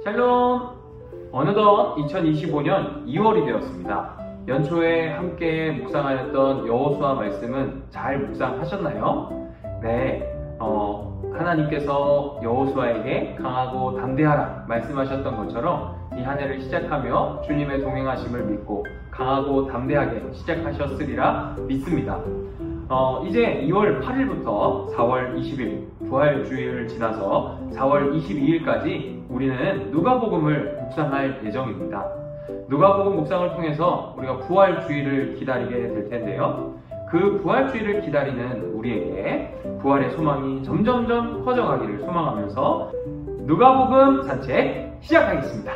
샬롬! 어느덧 2025년 2월이 되었습니다. 연초에 함께 묵상하였던 여호수아 말씀은 잘 묵상하셨나요? 네, 하나님께서 여호수아에게 강하고 담대하라 말씀하셨던 것처럼 이 한 해를 시작하며 주님의 동행하심을 믿고 강하고 담대하게 시작하셨으리라 믿습니다. 이제 2월 8일부터 4월 20일 부활주일을 지나서 4월 22일까지 우리는 누가복음을 묵상할 예정입니다. 누가복음 묵상을 통해서 우리가 부활주일을 기다리게 될 텐데요. 그 부활주일을 기다리는 우리에게 부활의 소망이 점점점 커져가기를 소망하면서 누가복음 산책 시작하겠습니다.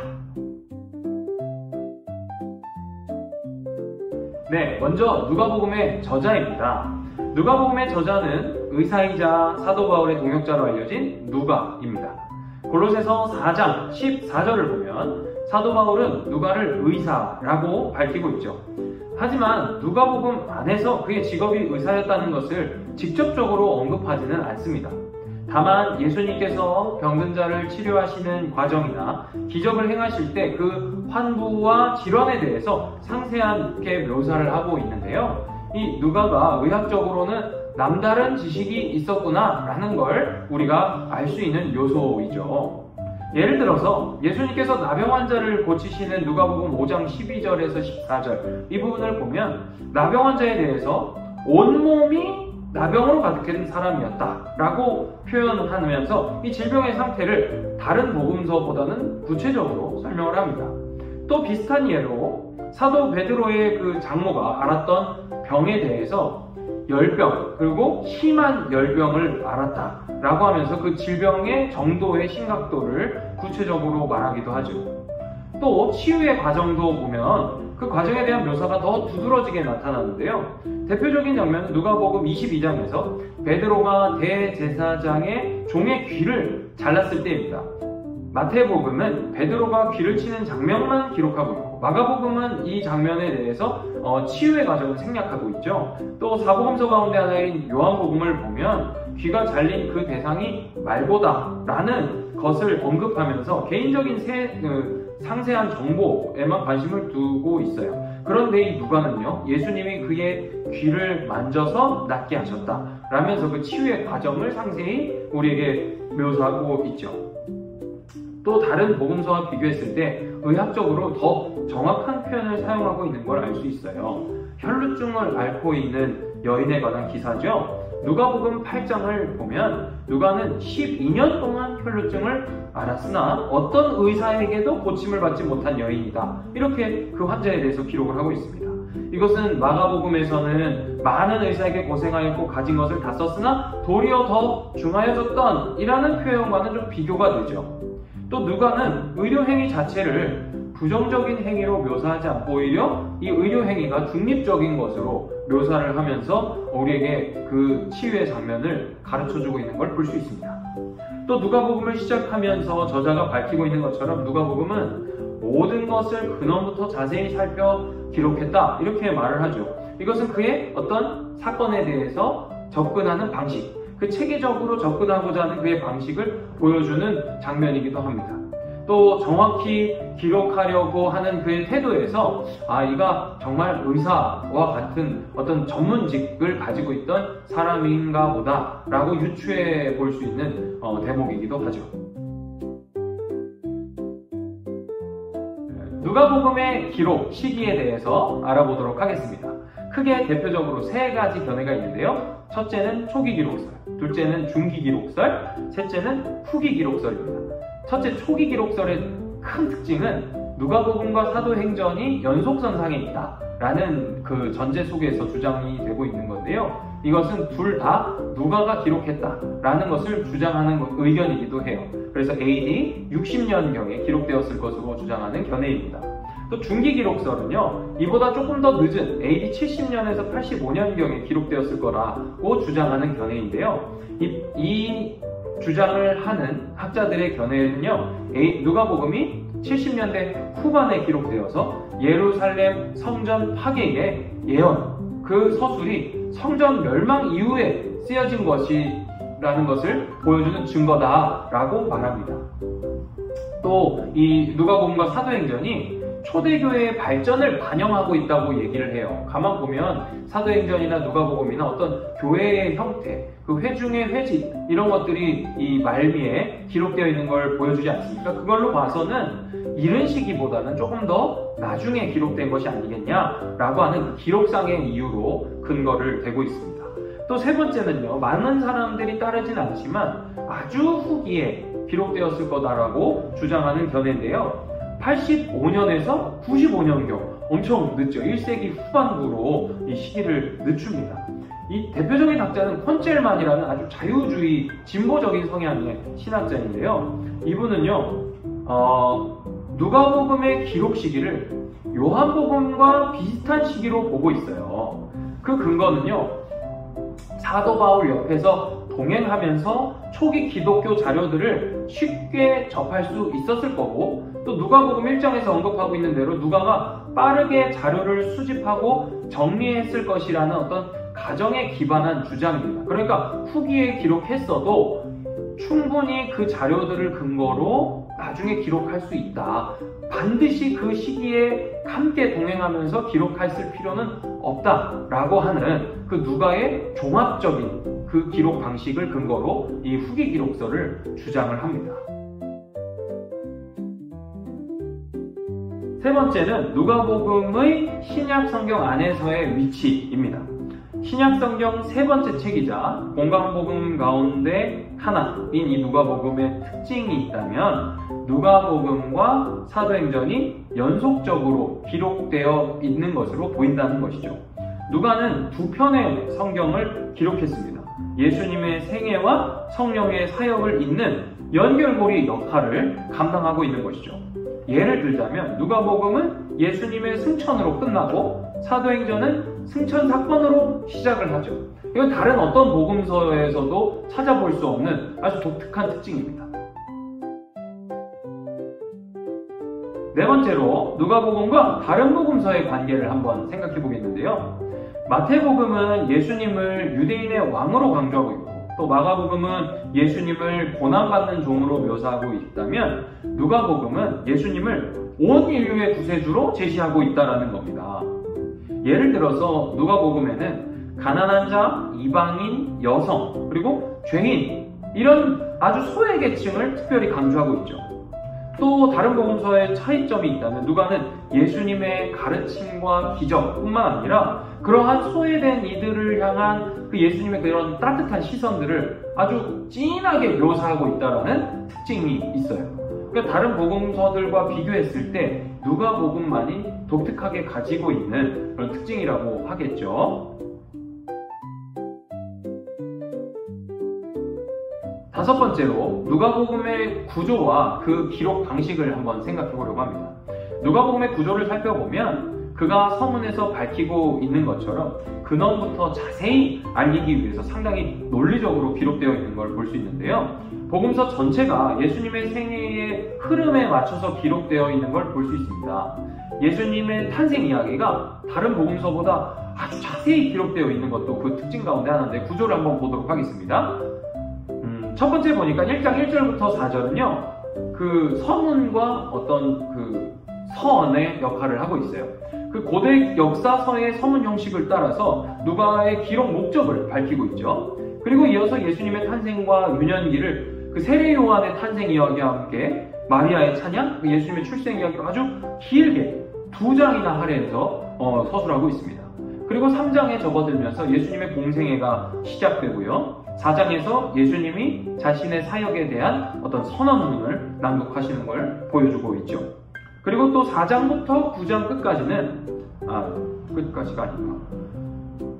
네, 먼저 누가복음의 저자입니다. 누가복음의 저자는 의사이자 사도 바울의 동역자로 알려진 누가입니다. 골로새서 4장 14절을 보면 사도 바울은 누가를 의사라고 밝히고 있죠. 하지만 누가복음 안에서 그의 직업이 의사였다는 것을 직접적으로 언급하지는 않습니다. 다만 예수님께서 병든 자를 치료하시는 과정이나 기적을 행하실 때 그 환부와 질환에 대해서 상세하게 묘사를 하고 있는데요. 이 누가가 의학적으로는 남다른 지식이 있었구나 라는 걸 우리가 알 수 있는 요소이죠. 예를 들어서 예수님께서 나병 환자를 고치시는 누가복음 5장 12절에서 14절 이 부분을 보면 나병 환자에 대해서 온몸이 나병으로 가득한 사람이었다 라고 표현하면서 이 질병의 상태를 다른 복음서보다는 구체적으로 설명을 합니다. 또 비슷한 예로 사도 베드로의 그 장모가 앓았던 병에 대해서 열병 그리고 심한 열병을 앓았다 라고 하면서 그 질병의 정도의 심각도를 구체적으로 말하기도 하죠. 또 치유의 과정도 보면 그 과정에 대한 묘사가 더 두드러지게 나타나는데요. 대표적인 장면은 누가복음 22장에서 베드로가 대제사장의 종의 귀를 잘랐을 때입니다. 마태복음은 베드로가 귀를 치는 장면만 기록하고 있고 마가복음은 이 장면에 대해서 치유의 과정을 생략하고 있죠. 또 사복음서 가운데 하나인 요한복음을 보면 귀가 잘린 그 대상이 말고다 라는 것을 언급하면서 개인적인 상세한 정보에만 관심을 두고 있어요. 그런데 이 누가는요, 예수님이 그의 귀를 만져서 낫게 하셨다 라면서 그 치유의 과정을 상세히 우리에게 묘사하고 있죠. 또 다른 복음서와 비교했을 때 의학적으로 더 정확한 표현을 사용하고 있는 걸 알 수 있어요. 혈루증을 앓고 있는 여인에 관한 기사죠. 누가복음 8장을 보면 누가는 12년 동안 혈루증을 앓았으나 어떤 의사에게도 고침을 받지 못한 여인이다. 이렇게 그 환자에 대해서 기록을 하고 있습니다. 이것은 마가복음에서는 많은 의사에게 고생하였고 가진 것을 다 썼으나 도리어 더 중하여졌던 이라는 표현과는 좀 비교가 되죠. 또 누가는 의료행위 자체를 부정적인 행위로 묘사하지 않고 오히려 이 의료행위가 중립적인 것으로 묘사를 하면서 우리에게 그 치유의 장면을 가르쳐주고 있는 걸 볼 수 있습니다. 또 누가복음을 시작하면서 저자가 밝히고 있는 것처럼 누가복음은 모든 것을 근원부터 자세히 살펴 기록했다 이렇게 말을 하죠. 이것은 그의 어떤 사건에 대해서 접근하는 방식, 그 체계적으로 접근하고자 하는 그의 방식을 보여주는 장면이기도 합니다. 또 정확히 기록하려고 하는 그의 태도에서 이가 정말 의사와 같은 어떤 전문직을 가지고 있던 사람인가 보다 라고 유추해 볼 수 있는 대목이기도 하죠. 누가복음의 기록 시기에 대해서 알아보도록 하겠습니다. 크게 대표적으로 세 가지 견해가 있는데요. 첫째는 초기 기록설, 둘째는 중기 기록설, 셋째는 후기 기록설입니다. 첫째 초기 기록설의 큰 특징은 누가복음과 사도행전이 연속선상에 있다라는 그 전제 속에서 주장이 되고 있는 건데요. 이것은 둘 다 누가가 기록했다라는 것을 주장하는 의견이기도 해요. 그래서 AD 60년경에 기록되었을 것으로 주장하는 견해입니다. 또 중기 기록설은요, 이보다 조금 더 늦은 AD 70년에서 85년경에 기록되었을 거라고 주장하는 견해인데요. 이 주장을 하는 학자들의 견해는요, 누가복음이 70년대 후반에 기록되어서 예루살렘 성전 파괴의 예언, 그 서술이 성전 멸망 이후에 쓰여진 것이 신이라는 것을 보여주는 증거다라고 말합니다. 또 이 누가복음과 사도행전이 초대교회의 발전을 반영하고 있다고 얘기를 해요. 가만 보면 사도행전이나 누가복음이나 어떤 교회의 형태, 그 회중의 회집 이런 것들이 이 말미에 기록되어 있는 걸 보여주지 않습니까? 그걸로 봐서는 이른 시기보다는 조금 더 나중에 기록된 것이 아니겠냐라고 하는 그 기록상의 이유로 근거를 대고 있습니다. 또 세 번째는요, 많은 사람들이 따르진 않지만 아주 후기에 기록되었을 거다라고 주장하는 견해인데요. 85년에서 95년경, 엄청 늦죠. 1세기 후반부로 이 시기를 늦춥니다. 이 대표적인 학자는 콘첼만이라는 아주 자유주의, 진보적인 성향의 신학자인데요. 이분은요, 누가복음의 기록 시기를 요한복음과 비슷한 시기로 보고 있어요. 그 근거는요, 사도 바울 옆에서 동행하면서 초기 기독교 자료들을 쉽게 접할 수 있었을 거고, 또 누가복음 1장에서 언급하고 있는 대로 누가가 빠르게 자료를 수집하고 정리했을 것이라는 어떤 가정에 기반한 주장입니다. 그러니까 후기에 기록했어도 충분히 그 자료들을 근거로 나중에 기록할 수 있다. 반드시 그 시기에 함께 동행하면서 기록했을 필요는 없다라고 하는 그 누가의 종합적인 그 기록 방식을 근거로 이 후기 기록서를 주장을 합니다. 세 번째는 누가복음의 신약 성경 안에서의 위치입니다. 신약 성경 세 번째 책이자 공강복음 가운데 하나인 이 누가복음의 특징이 있다면 누가복음과 사도행전이 연속적으로 기록되어 있는 것으로 보인다는 것이죠. 누가는 두 편의 성경을 기록했습니다. 예수님의 생애와 성령의 사역을 잇는 연결고리 역할을 감당하고 있는 것이죠. 예를 들자면 누가복음은 예수님의 승천으로 끝나고 사도행전은 승천 사건으로 시작을 하죠. 이건 다른 어떤 복음서에서도 찾아볼 수 없는 아주 독특한 특징입니다. 네 번째로 누가복음과 다른 복음서의 관계를 한번 생각해 보겠는데요. 마태복음은 예수님을 유대인의 왕으로 강조하고 있고, 또 마가복음은 예수님을 고난받는 종으로 묘사하고 있다면 누가복음은 예수님을 온 인류의 구세주로 제시하고 있다는 겁니다. 예를 들어서 누가복음에는 가난한 자, 이방인, 여성, 그리고 죄인 이런 아주 소외계층을 특별히 강조하고 있죠. 또 다른 복음서의 차이점이 있다면 누가는 예수님의 가르침과 기적뿐만 아니라 그러한 소외된 이들을 향한 그 예수님의 그런 따뜻한 시선들을 아주 진하게 묘사하고 있다는 특징이 있어요. 그러니까 다른 복음서들과 비교했을 때 누가복음만이 독특하게 가지고 있는 그런 특징이라고 하겠죠. 다섯 번째로 누가복음의 구조와 그 기록 방식을 한번 생각해 보려고 합니다. 누가복음의 구조를 살펴보면 그가 서문에서 밝히고 있는 것처럼 근원부터 자세히 알리기 위해서 상당히 논리적으로 기록되어 있는 걸 볼 수 있는데요. 복음서 전체가 예수님의 생애의 흐름에 맞춰서 기록되어 있는 걸 볼 수 있습니다. 예수님의 탄생 이야기가 다른 복음서보다 아주 자세히 기록되어 있는 것도 그 특징 가운데 하나인데 구조를 한번 보도록 하겠습니다. 첫 번째 보니까 1장 1절부터 4절은요, 그 서문과 어떤 그 서언의 역할을 하고 있어요. 그 고대 역사서의 서문 형식을 따라서 누가의 기록 목적을 밝히고 있죠. 그리고 이어서 예수님의 탄생과 유년기를 그 세례 요한의 탄생 이야기와 함께 마리아의 찬양, 예수님의 출생 이야기를 아주 길게 2장이나 할애해서 서술하고 있습니다. 그리고 3장에 접어들면서 예수님의 공생애가 시작되고요. 4장에서 예수님이 자신의 사역에 대한 어떤 선언문을 낭독하시는 걸 보여주고 있죠. 그리고 또 4장부터 9장 끝까지는 끝까지가 아닌가.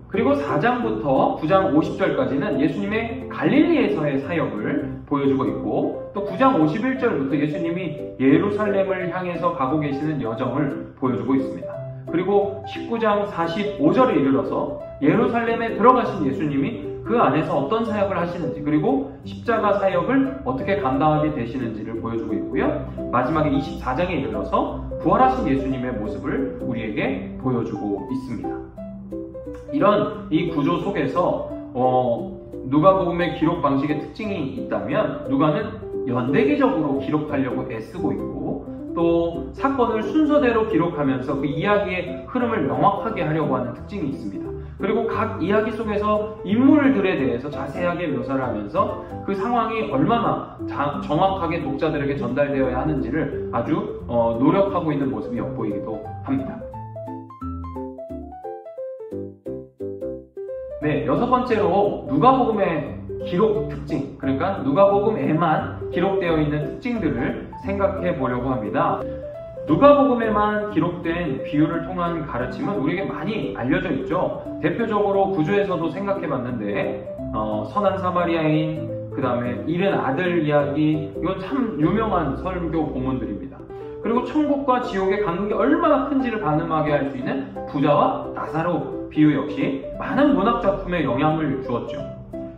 그리고 4장부터 9장 50절까지는 예수님의 갈릴리에서의 사역을 보여주고 있고, 또 9장 51절부터 예수님이 예루살렘을 향해서 가고 계시는 여정을 보여주고 있습니다. 그리고 19장 45절에 이르러서 예루살렘에 들어가신 예수님이 그 안에서 어떤 사역을 하시는지, 그리고 십자가 사역을 어떻게 감당하게 되시는지를 보여주고 있고요. 마지막에 24장에 이르러서 부활하신 예수님의 모습을 우리에게 보여주고 있습니다. 이런 이 구조 속에서 누가복음의 기록 방식의 특징이 있다면 누가는 연대기적으로 기록하려고 애쓰고 있고 또 사건을 순서대로 기록하면서 그 이야기의 흐름을 명확하게 하려고 하는 특징이 있습니다. 그리고 각 이야기 속에서 인물들에 대해서 자세하게 묘사를 하면서 그 상황이 얼마나 정확하게 독자들에게 전달되어야 하는지를 아주 노력하고 있는 모습이 엿보이기도 합니다. 네, 여섯 번째로 누가복음의 기록 특징, 그러니까 누가복음에만 기록되어 있는 특징들을 생각해 보려고 합니다. 누가복음에만 기록된 비유를 통한 가르침은 우리에게 많이 알려져 있죠. 대표적으로 구조에서도 생각해 봤는데 선한 사마리아인, 그 다음에 잃은 아들 이야기, 이건 참 유명한 설교 본문들입니다. 그리고 천국과 지옥의 간극이 얼마나 큰지를 가늠하게 할 수 있는 부자와 나사로 비유 역시 많은 문학작품에 영향을 주었죠.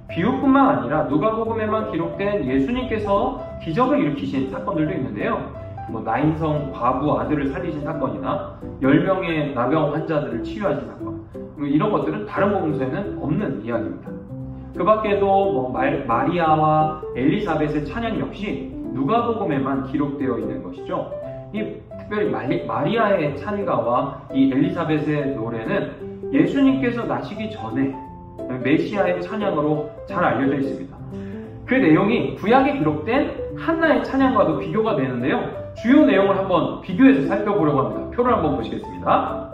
비유뿐만 아니라 누가복음에만 기록된 예수님께서 기적을 일으키신 사건들도 있는데요. 나인성 과부 아들을 살리신 사건이나 10명의 나병 환자들을 치유하신 사건, 이런 것들은 다른 복음서에는 없는 이야기입니다. 그 밖에도 마리아와 엘리사벳의 찬양 역시 누가복음에만 기록되어 있는 것이죠. 특별히 마리아의 찬가와 이 엘리사벳의 노래는 예수님께서 나시기 전에 메시아의 찬양으로 잘 알려져 있습니다. 그 내용이 구약에 기록된 한나의 찬양과도 비교가 되는데요. 주요 내용을 한번 비교해서 살펴보려고 합니다. 표를 한번 보시겠습니다.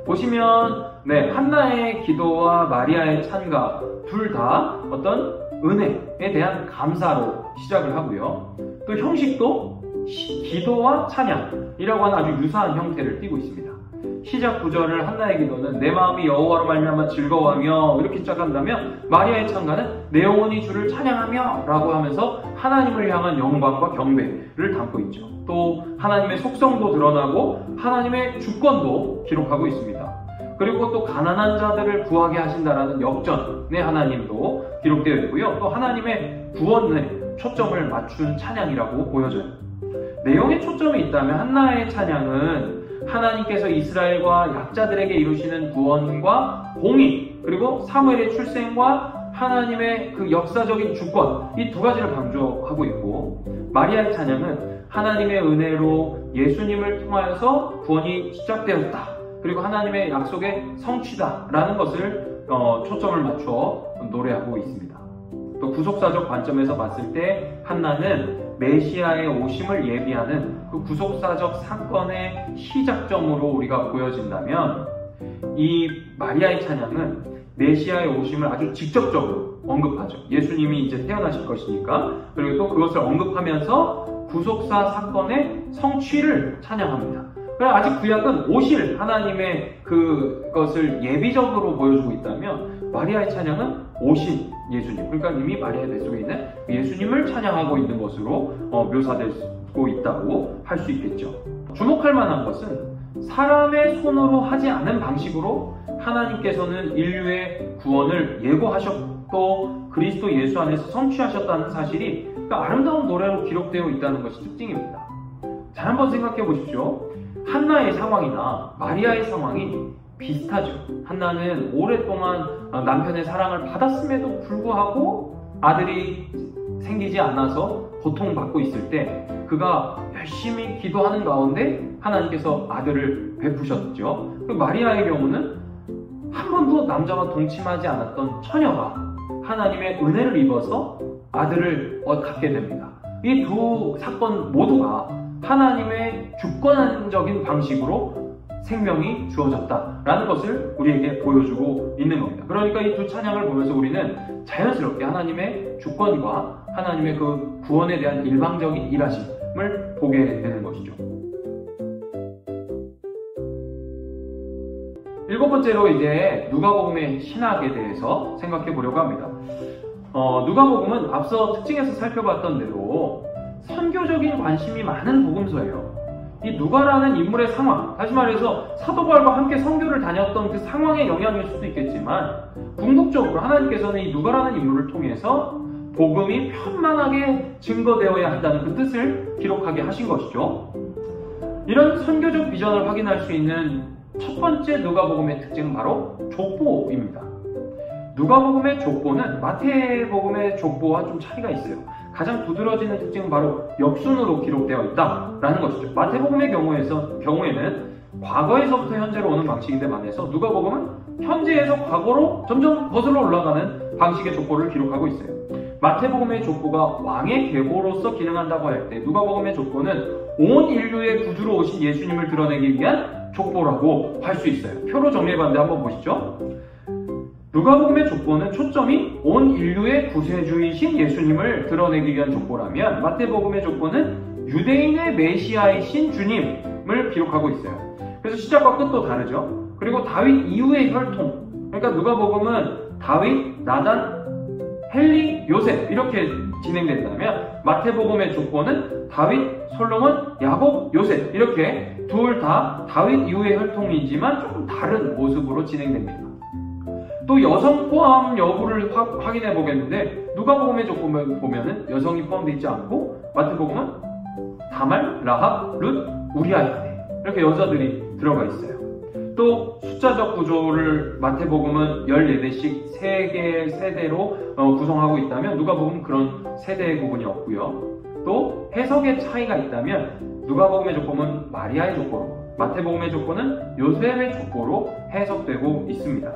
보시면 한나의 기도와 마리아의 찬가 둘 다 어떤 은혜에 대한 감사로 시작을 하고요. 또 형식도 기도와 찬양이라고 하는 아주 유사한 형태를 띠고 있습니다. 시작 구절을 한나의 기도는 내 마음이 여호와로 말미암아 즐거워하며 이렇게 시작한다면 마리아의 찬가는 내 영혼이 주를 찬양하며 라고 하면서 하나님을 향한 영광과 경배를 담고 있죠. 또 하나님의 속성도 드러나고 하나님의 주권도 기록하고 있습니다. 그리고 또 가난한 자들을 구하게 하신다라는 역전의 하나님도 기록되어 있고요. 또 하나님의 구원에 초점을 맞춘 찬양이라고 보여져요. 내용에 초점이 있다면 한나의 찬양은 하나님께서 이스라엘과 약자들에게 이루시는 구원과 공의, 그리고 사무엘의 출생과 하나님의 그 역사적인 주권, 이 두 가지를 강조하고 있고, 마리아의 찬양은 하나님의 은혜로 예수님을 통하여서 구원이 시작되었다, 그리고 하나님의 약속의 성취다라는 것을 초점을 맞춰 노래하고 있습니다. 또 구속사적 관점에서 봤을 때 한나는 메시아의 오심을 예비하는 그 구속사적 사건의 시작점으로 우리가 보여진다면, 이 마리아의 찬양은 메시아의 오심을 아주 직접적으로 언급하죠. 예수님이 이제 태어나실 것이니까. 그리고 또 그것을 언급하면서 구속사 사건의 성취를 찬양합니다. 아직 구약은 오실 하나님의 그것을 예비적으로 보여주고 있다면, 마리아의 찬양은 오신 예수님, 그러니까 이미 마리아의 뱃속에 있는 예수님을 찬양하고 있는 것으로 묘사되고 있다고 할 수 있겠죠. 주목할 만한 것은 사람의 손으로 하지 않은 방식으로 하나님께서는 인류의 구원을 예고하셨고 그리스도 예수 안에서 성취하셨다는 사실이 아름다운 노래로 기록되어 있다는 것이 특징입니다. 잘 한번 생각해 보십시오. 한나의 상황이나 마리아의 상황이 비슷하죠. 한나는 오랫동안 남편의 사랑을 받았음에도 불구하고 아들이 생기지 않아서 고통받고 있을 때 그가 열심히 기도하는 가운데 하나님께서 아들을 베푸셨죠. 마리아의 경우는 한 번도 남자와 동침하지 않았던 처녀가 하나님의 은혜를 입어서 아들을 갖게 됩니다. 이 두 사건 모두가 하나님의 주권적인 방식으로 생명이 주어졌다라는 것을 우리에게 보여주고 있는 겁니다. 그러니까 이 두 찬양을 보면서 우리는 자연스럽게 하나님의 주권과 하나님의 그 구원에 대한 일방적인 일하심을 보게 되는 것이죠. 일곱 번째로 이제 누가복음의 신학에 대해서 생각해 보려고 합니다. 누가복음은 앞서 특징에서 살펴봤던 대로 선교적인 관심이 많은 복음서예요. 이 누가라는 인물의 상황, 다시 말해서 사도 바울과 함께 선교를 다녔던 그 상황의 영향일 수도 있겠지만, 궁극적으로 하나님께서는 이 누가라는 인물을 통해서 복음이 편만하게 증거되어야 한다는 그 뜻을 기록하게 하신 것이죠. 이런 선교적 비전을 확인할 수 있는 첫 번째 누가복음의 특징은 바로 족보입니다. 누가복음의 족보는 마태복음의 족보와 좀 차이가 있어요. 가장 두드러지는 특징은 바로 역순으로 기록되어 있다라는 것이죠. 마태복음의 경우에는 과거에서부터 현재로 오는 방식인데 반해서 누가복음은 현재에서 과거로 점점 거슬러 올라가는 방식의 족보를 기록하고 있어요. 마태복음의 족보가 왕의 계보로서 기능한다고 할 때 누가복음의 족보는 온 인류의 구주로 오신 예수님을 드러내기 위한 족보라고 할 수 있어요. 표로 정리해봤는데 한번 보시죠. 누가복음의 족보는 초점이 온 인류의 구세주이신 예수님을 드러내기 위한 족보라면 마태복음의 족보는 유대인의 메시아이신 주님을 기록하고 있어요. 그래서 시작과 끝도 다르죠. 그리고 다윗 이후의 혈통, 그러니까 누가복음은 다윗, 나단, 헬리, 요셉 이렇게 진행된다면 마태복음의 족보는 다윗, 솔로몬, 야곱, 요셉 이렇게 둘 다 다윗 이후의 혈통이지만 조금 다른 모습으로 진행됩니다. 또 여성 포함 여부를 확인해 보겠는데 누가복음의 족보를 보면은 여성이 포함되어 있지 않고 마태복음은 다말, 라합, 룻, 우리아야 이렇게 여자들이 들어가 있어요. 또 숫자적 구조를 마태복음은 14대씩 3개의 세대로 구성하고 있다면 누가복음은 그런 세대의 구분이 없고요. 또 해석의 차이가 있다면 누가복음의 족보는 마리아의 족보로, 마태복음의 족보는 요셉의 족보로 해석되고 있습니다.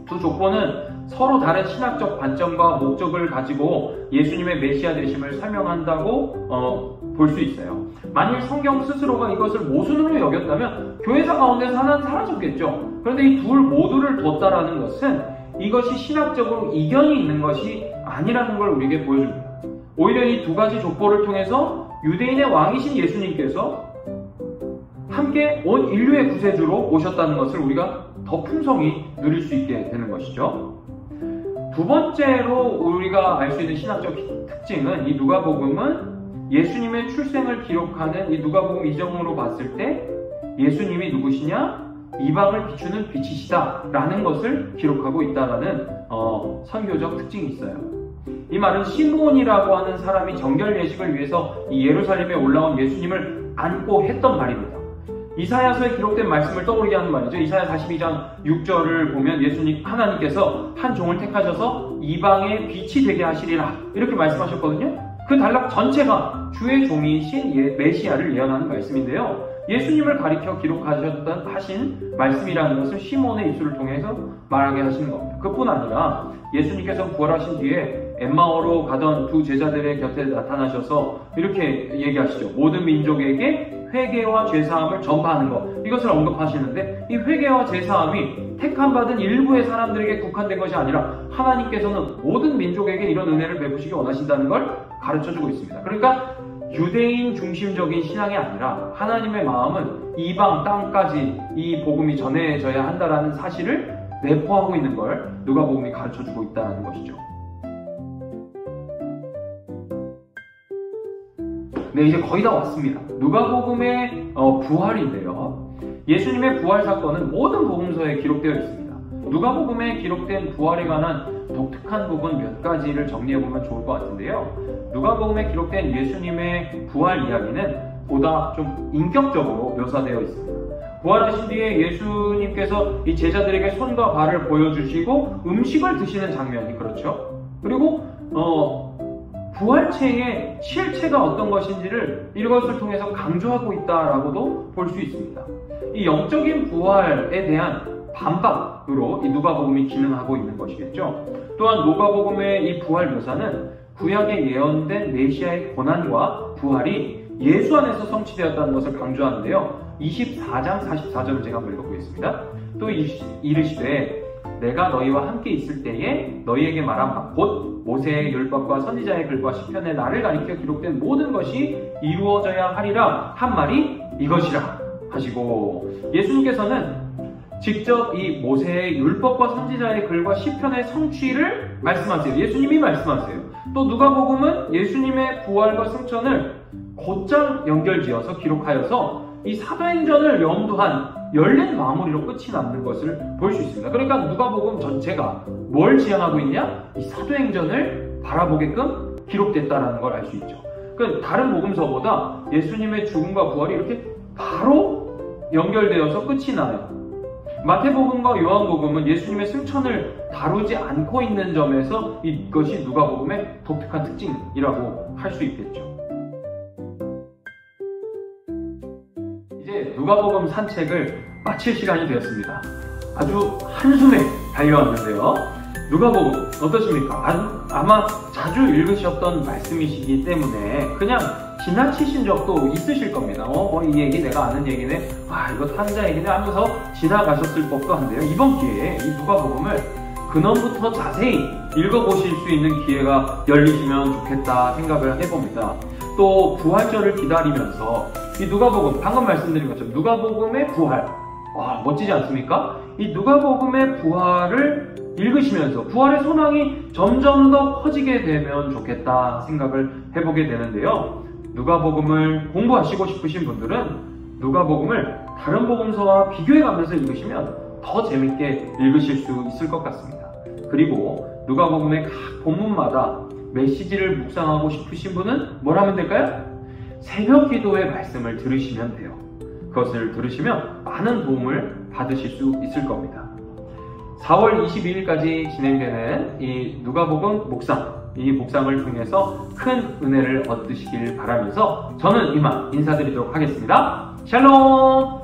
두 족보는 서로 다른 신학적 관점과 목적을 가지고 예수님의 메시아 되심을 설명한다고 볼 수 있어요. 만일 성경 스스로가 이것을 모순으로 여겼다면 교회사 가운데서 하나는 사라졌겠죠. 그런데 이 둘 모두를 뒀다라는 것은 이것이 신학적으로 이견이 있는 것이 아니라는 걸 우리에게 보여줍니다. 오히려 이 두 가지 족보를 통해서 유대인의 왕이신 예수님께서 함께 온 인류의 구세주로 오셨다는 것을 우리가 더 풍성히 누릴 수 있게 되는 것이죠. 두 번째로 우리가 알 수 있는 신학적 특징은 이 누가복음은 예수님의 출생을 기록하는 이 누가복음 이정으로 봤을 때 예수님이 누구시냐? 이방을 비추는 빛이시다 라는 것을 기록하고 있다는 선교적 특징이 있어요. 이 말은 시므온이라고 하는 사람이 정결 예식을 위해서 이 예루살렘에 올라온 예수님을 안고 했던 말입니다. 이사야서에 기록된 말씀을 떠오르게 하는 말이죠. 이사야 42장 6절을 보면 하나님께서 한 종을 택하셔서 이방의 빛이 되게 하시리라 이렇게 말씀하셨거든요. 그 단락 전체가 주의 종이신 메시아를 예언하는 말씀인데요. 예수님을 가리켜 하신 말씀이라는 것을 시몬의 입술을 통해서 말하게 하시는 겁니다. 그뿐 아니라 예수님께서 부활하신 뒤에 엠마오로 가던 두 제자들의 곁에 나타나셔서 이렇게 얘기하시죠. 모든 민족에게 회개와 죄사함을 전파하는 것, 이것을 언급하시는데 이 회개와 죄사함이 택함받은 일부의 사람들에게 국한된 것이 아니라 하나님께서는 모든 민족에게 이런 은혜를 베푸시기 원하신다는 걸 가르쳐주고 있습니다. 그러니까 유대인 중심적인 신앙이 아니라 하나님의 마음은 이방 땅까지 이 복음이 전해져야 한다는 사실을 내포하고 있는 걸 누가복음이 가르쳐주고 있다는 것이죠. 네, 이제 거의 다 왔습니다. 누가복음의 부활인데요. 예수님의 부활 사건은 모든 복음서에 기록되어 있습니다. 누가복음에 기록된 부활에 관한 독특한 부분 몇 가지를 정리해보면 좋을 것 같은데요. 누가복음에 기록된 예수님의 부활 이야기는 보다 좀 인격적으로 묘사되어 있습니다. 부활하신 뒤에 예수님께서 이 제자들에게 손과 발을 보여주시고 음식을 드시는 장면이 그렇죠. 그리고 부활체의 실체가 어떤 것인지를 이것을 통해서 강조하고 있다라고도 볼 수 있습니다. 이 영적인 부활에 대한 반박으로 이 누가복음이 기능하고 있는 것이겠죠. 또한 누가복음의 이 부활 묘사는 구약에 예언된 메시아의 고난과 부활이 예수 안에서 성취되었다는 것을 강조하는데요. 24장 44절을 제가 한번 읽어보겠습니다. 또 이르시되 내가 너희와 함께 있을 때에 너희에게 말한 바 곧 모세의 율법과 선지자의 글과 시편에 나를 가리켜 기록된 모든 것이 이루어져야 하리라 한 말이 이것이라 하시고, 예수님께서는 직접 이 모세의 율법과 선지자의 글과 시편의 성취를 말씀하세요. 예수님이 말씀하세요. 또 누가복음은 예수님의 부활과 승천을 곧장 연결지어서 기록하여서 이 사도행전을 염두한 열린 마무리로 끝이 남는 것을 볼 수 있습니다. 그러니까 누가복음 전체가 뭘 지향하고 있냐? 이 사도행전을 바라보게끔 기록됐다는 걸 알 수 있죠. 그러니까 다른 복음서보다 예수님의 죽음과 부활이 이렇게 바로 연결되어서 끝이 나요. 마태복음과 요한복음은 예수님의 승천을 다루지 않고 있는 점에서 이것이 누가복음의 독특한 특징이라고 할 수 있겠죠. 이제 누가복음 산책을 마칠 시간이 되었습니다. 아주 한숨에 달려왔는데요. 누가복음 어떠십니까? 아마 자주 읽으셨던 말씀이시기 때문에 그냥 지나치신 적도 있으실 겁니다. 이 얘기 내가 아는 얘기네. 이거 탄자 얘기네 하면서 지나가셨을 법도 한데요. 이번 기회에 이 누가복음을 근원부터 자세히 읽어보실 수 있는 기회가 열리시면 좋겠다 생각을 해봅니다. 또 부활절을 기다리면서 이 누가복음, 방금 말씀드린 것처럼 누가복음의 부활, 멋지지 않습니까? 이 누가복음의 부활을 읽으시면서 부활의 소망이 점점 더 커지게 되면 좋겠다 생각을 해보게 되는데요. 누가복음을 공부하시고 싶으신 분들은 누가복음을 다른 복음서와 비교해가면서 읽으시면 더 재밌게 읽으실 수 있을 것 같습니다. 그리고 누가복음의 각 본문마다 메시지를 묵상하고 싶으신 분은 뭘 하면 될까요? 새벽 기도의 말씀을 들으시면 돼요. 그것을 들으시면 많은 도움을 받으실 수 있을 겁니다. 4월 22일까지 진행되는 이 누가복음 묵상, 이 묵상을 통해서 큰 은혜를 얻으시길 바라면서 저는 이만 인사드리도록 하겠습니다. 샬롬!